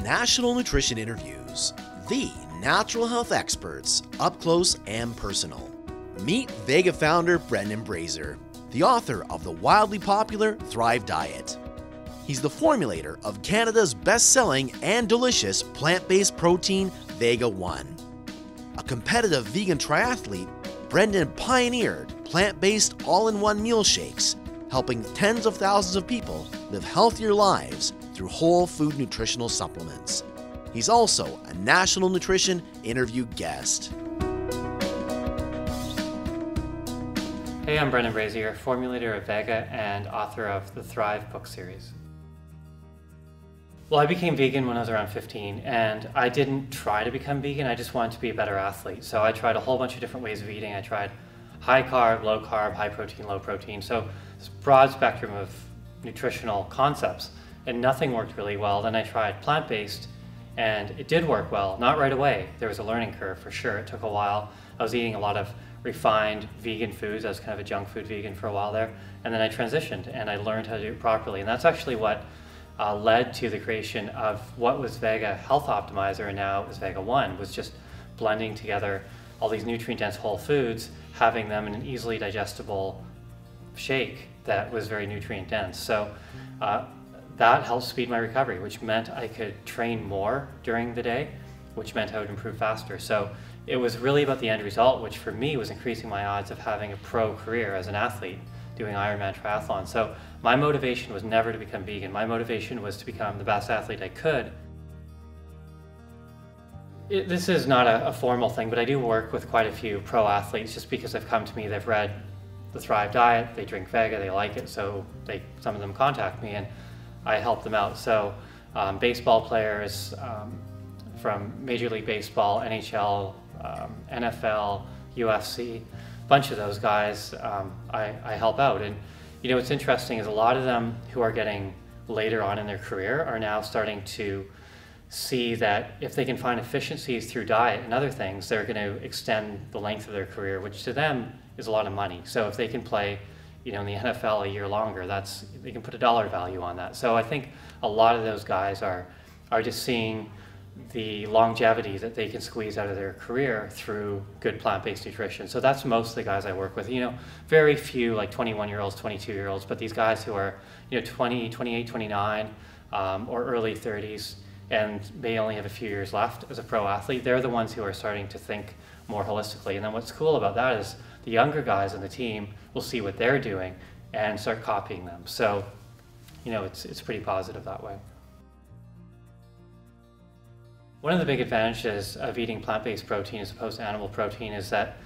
National Nutrition Interviews, the natural health experts, up close and personal. Meet Vega founder Brendan Brazier, the author of the wildly popular Thrive Diet. He's the formulator of Canada's best-selling and delicious plant-based protein, Vega One. A competitive vegan triathlete, Brendan pioneered plant-based all-in-one meal shakes, helping tens of thousands of people live healthier lives through whole food nutritional supplements. He's also a National Nutrition Interview guest. Hey, I'm Brendan Brazier, formulator of Vega and author of the Thrive book series. Well, I became vegan when I was around 15, and I didn't try to become vegan, I just wanted to be a better athlete. So I tried a whole bunch of different ways of eating. I tried high carb, low carb, high protein, low protein. So this broad spectrum of nutritional concepts, and nothing worked really well. Then I tried plant-based, and it did work well. Not right away. There was a learning curve for sure. It took a while. I was eating a lot of refined vegan foods. I was kind of a junk food vegan for a while there. And then I transitioned, and I learned how to do it properly. And that's actually what led to the creation of what was Vega Health Optimizer and now is Vega One, was just blending together all these nutrient-dense whole foods, having them in an easily digestible shake that was very nutrient-dense. So that helped speed my recovery, which meant I could train more during the day, which meant I would improve faster. So it was really about the end result, which for me was increasing my odds of having a pro career as an athlete doing Ironman triathlon. So my motivation was never to become vegan. My motivation was to become the best athlete I could. This is not a formal thing, but I do work with quite a few pro athletes just because they've come to me, they've read the Thrive Diet, they drink Vega, they like it, so some of them contact me and I help them out. So baseball players from Major League Baseball, NHL, NFL, UFC, a bunch of those guys I help out. And you know, what's interesting is a lot of them who are getting later on in their career are now starting to see that if they can find efficiencies through diet and other things, they're going to extend the length of their career, which to them is a lot of money. So if they can play, you know, in the NFL a year longer, they can put a dollar value on that. So I think a lot of those guys are just seeing the longevity that they can squeeze out of their career through good plant-based nutrition. So that's most of the guys I work with. You know, very few like 21-year-olds, 22-year-olds, but these guys who are, you know, 20, 28, 29, or early 30s, and may only have a few years left as a pro athlete, they're the ones who are starting to think more holistically. And then what's cool about that is the younger guys on the team will see what they're doing and start copying them. So, you know, it's pretty positive that way. One of the big advantages of eating plant-based protein as opposed to animal protein is that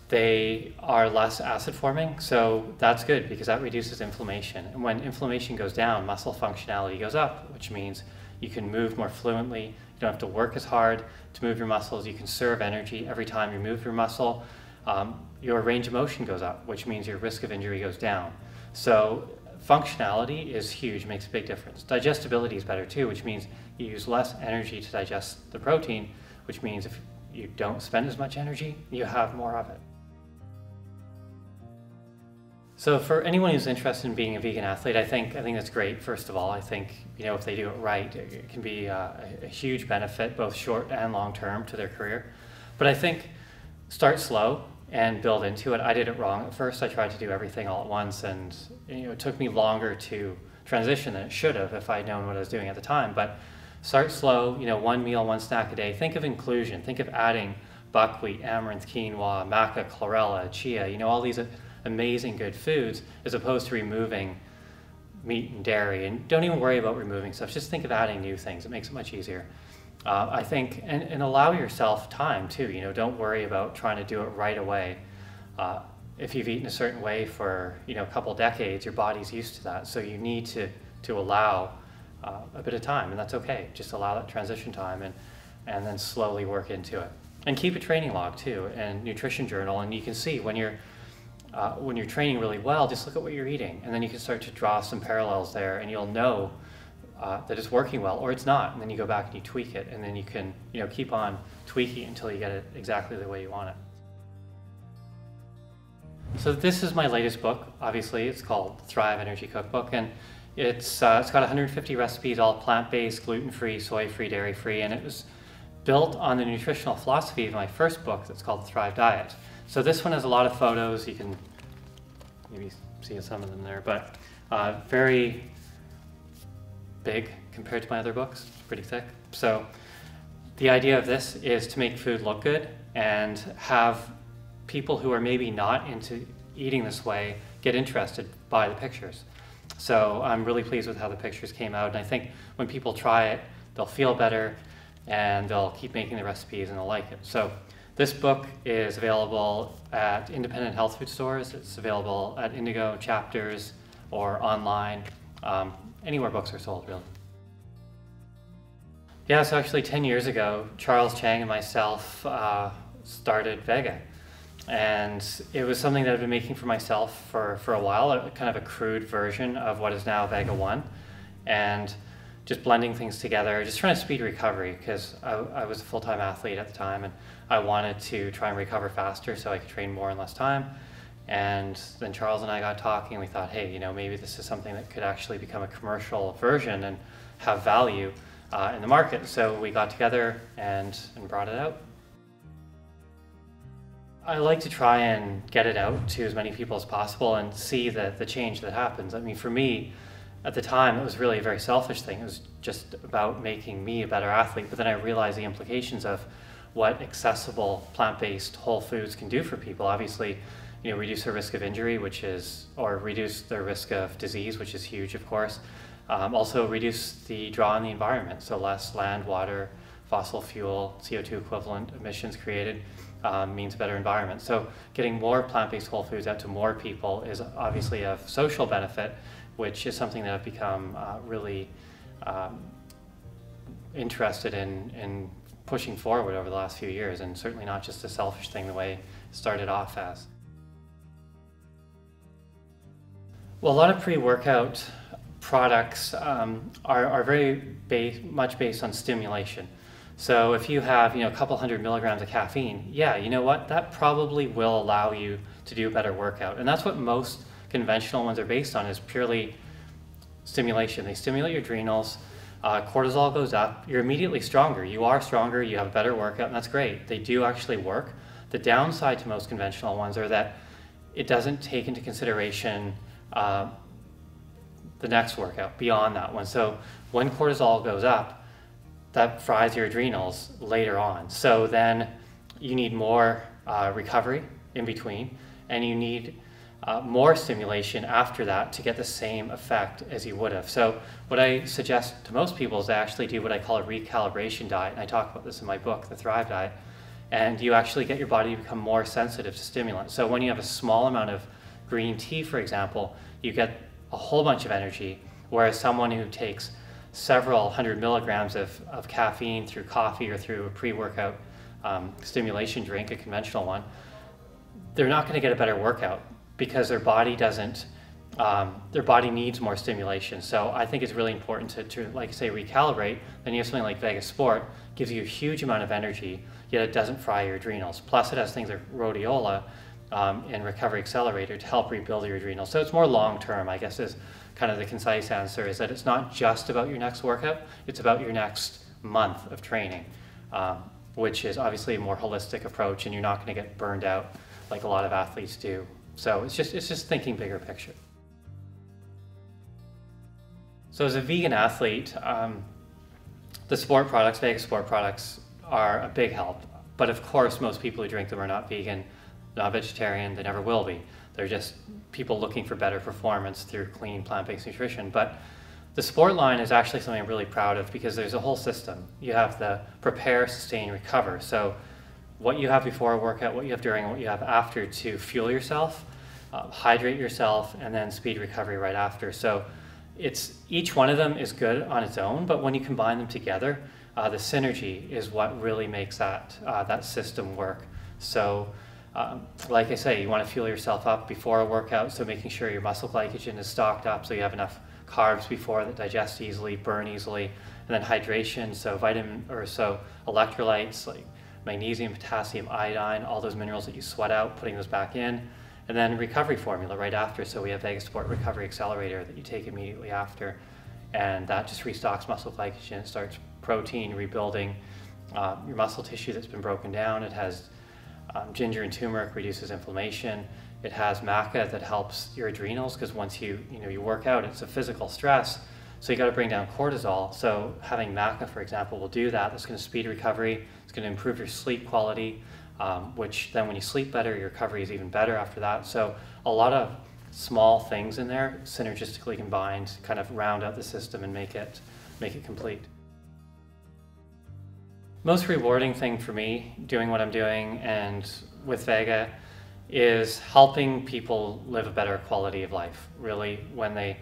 they are less acid forming. So that's good because that reduces inflammation. And when inflammation goes down, muscle functionality goes up, which means you can move more fluently. You don't have to work as hard to move your muscles. You conserve energy every time you move your muscle. Your range of motion goes up, which means your risk of injury goes down. So functionality is huge, makes a big difference. Digestibility is better too, which means you use less energy to digest the protein, which means if you don't spend as much energy, you have more of it. So for anyone who's interested in being a vegan athlete, I think that's great. First of all, I think, you know, if they do it right, it can be a huge benefit, both short and long term, to their career. But I think start slow and build into it. I did it wrong at first. I tried to do everything all at once, and you know, it took me longer to transition than it should have if I'd known what I was doing at the time. But start slow, you know, one meal, one snack a day. Think of inclusion. Think of adding buckwheat, amaranth, quinoa, maca, chlorella, chia, you know, all these amazing good foods, as opposed to removing meat and dairy. And don't even worry about removing stuff. Just think of adding new things. It makes it much easier. I think, and allow yourself time too. You know, don't worry about trying to do it right away. If you've eaten a certain way for, you know, a couple decades, your body's used to that. So you need to allow a bit of time, and that's okay. Just allow that transition time, and then slowly work into it. And keep a training log too, and nutrition journal. And you can see when you're training really well, just look at what you're eating, and then you can start to draw some parallels there, and you'll know that it's working well, or it's not, and then you go back and you tweak it, and then you can, you know, keep on tweaking until you get it exactly the way you want it. So this is my latest book. Obviously, it's called Thrive Energy Cookbook, and It's got 150 recipes, all plant-based, gluten-free, soy-free, dairy-free, and it was built on the nutritional philosophy of my first book that's called The Thrive Diet. So this one has a lot of photos. You can maybe see some of them there, but very big compared to my other books. It's pretty thick. So the idea of this is to make food look good and have people who are maybe not into eating this way get interested by the pictures. So I'm really pleased with how the pictures came out, and I think when people try it, they'll feel better and they'll keep making the recipes and they'll like it. So this book is available at independent health food stores. It's available at Indigo, Chapters, or online, anywhere books are sold, really. Yeah, so actually 10 years ago, Charles Chang and myself started Vega. And it was something that I've been making for myself for a while, a kind of a crude version of what is now Vega One. And just blending things together, just trying to speed recovery, because I was a full-time athlete at the time and I wanted to try and recover faster so I could train more in less time. And then Charles and I got talking and we thought, hey, you know, maybe this is something that could actually become a commercial version and have value in the market. So we got together and brought it out. I like to try and get it out to as many people as possible and see the change that happens. I mean, for me, at the time, it was really a very selfish thing. It was just about making me a better athlete, but then I realized the implications of what accessible plant-based whole foods can do for people. Obviously, you know, reduce their risk of injury, or reduce their risk of disease, which is huge, of course. Also reduce the draw on the environment, so less land, water, fossil fuel, CO2 equivalent emissions created means better environment. So getting more plant-based whole foods out to more people is obviously of social benefit, which is something that I've become really interested in pushing forward over the last few years, and certainly not just a selfish thing the way it started off as. Well, a lot of pre-workout products are very much based on stimulation. So if you have, you know, a couple hundred milligrams of caffeine, yeah, you know what, that probably will allow you to do a better workout. And that's what most conventional ones are based on, is purely stimulation. They stimulate your adrenals, cortisol goes up, you're immediately stronger. You are stronger, you have a better workout, and that's great. They do actually work. The downside to most conventional ones are that it doesn't take into consideration the next workout beyond that one. So when cortisol goes up, that fries your adrenals later on. So then you need more recovery in between, and you need more stimulation after that to get the same effect as you would have. So what I suggest to most people is to actually do what I call a recalibration diet, and I talk about this in my book, The Thrive Diet, and you actually get your body to become more sensitive to stimulants. So when you have a small amount of green tea, for example, you get a whole bunch of energy, whereas someone who takes several hundred milligrams of caffeine through coffee or through a pre-workout stimulation drink, a conventional one, they're not going to get a better workout because their body doesn't, their body needs more stimulation. So I think it's really important to like I say, recalibrate. Then you have something like Vega Sport, gives you a huge amount of energy, yet it doesn't fry your adrenals. Plus it has things like rhodiola and Recovery Accelerator to help rebuild your adrenals. So it's more long-term, I guess, is kind of the concise answer, is that it's not just about your next workout, it's about your next month of training, which is obviously a more holistic approach, and you're not going to get burned out like a lot of athletes do. So it's just thinking bigger picture. So as a vegan athlete, the sport products, Vega Sport products, are a big help. But of course, most people who drink them are not vegan, not vegetarian, they never will be. They're just people looking for better performance through clean plant-based nutrition. But the sport line is actually something I'm really proud of, because there's a whole system. You have the prepare, sustain, recover. So what you have before a workout, what you have during, and what you have after to fuel yourself, hydrate yourself, and then speed recovery right after. So each one of them is good on its own, but when you combine them together, the synergy is what really makes that system work. So like I say, you want to fuel yourself up before a workout, so making sure your muscle glycogen is stocked up so you have enough carbs before that digest easily, burn easily, and then hydration, so electrolytes like magnesium, potassium, iodine, all those minerals that you sweat out, putting those back in, And then recovery formula right after. So we have Vega Sport Recovery Accelerator that you take immediately after. And that just restocks muscle glycogen. It starts protein rebuilding your muscle tissue that's been broken down. It has ginger and turmeric, reduces inflammation. It has maca that helps your adrenals, because once you work out, it's a physical stress. So you got to bring down cortisol. So having maca, for example, will do that. That's going to speed recovery. It's going to improve your sleep quality, which then when you sleep better, your recovery is even better after that. So a lot of small things in there synergistically combined kind of round out the system and make it complete. Most rewarding thing for me doing what I'm doing and with Vega is helping people live a better quality of life. Really, when they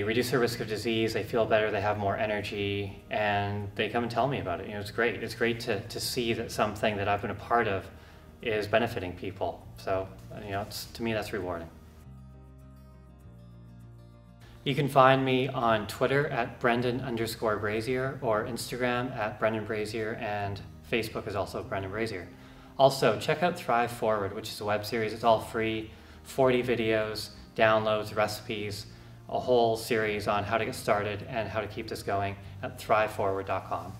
reduce their risk of disease, they feel better, they have more energy, and they come and tell me about it. It's great. It's great to see that something that I've been a part of is benefiting people. So, to me, that's rewarding. You can find me on Twitter at Brendan_Brazier or Instagram at Brendan Brazier, and Facebook is also Brendan Brazier. Also, check out Thrive Forward, which is a web series. It's all free, 40 videos, downloads, recipes, a whole series on how to get started and how to keep this going at thriveforward.com.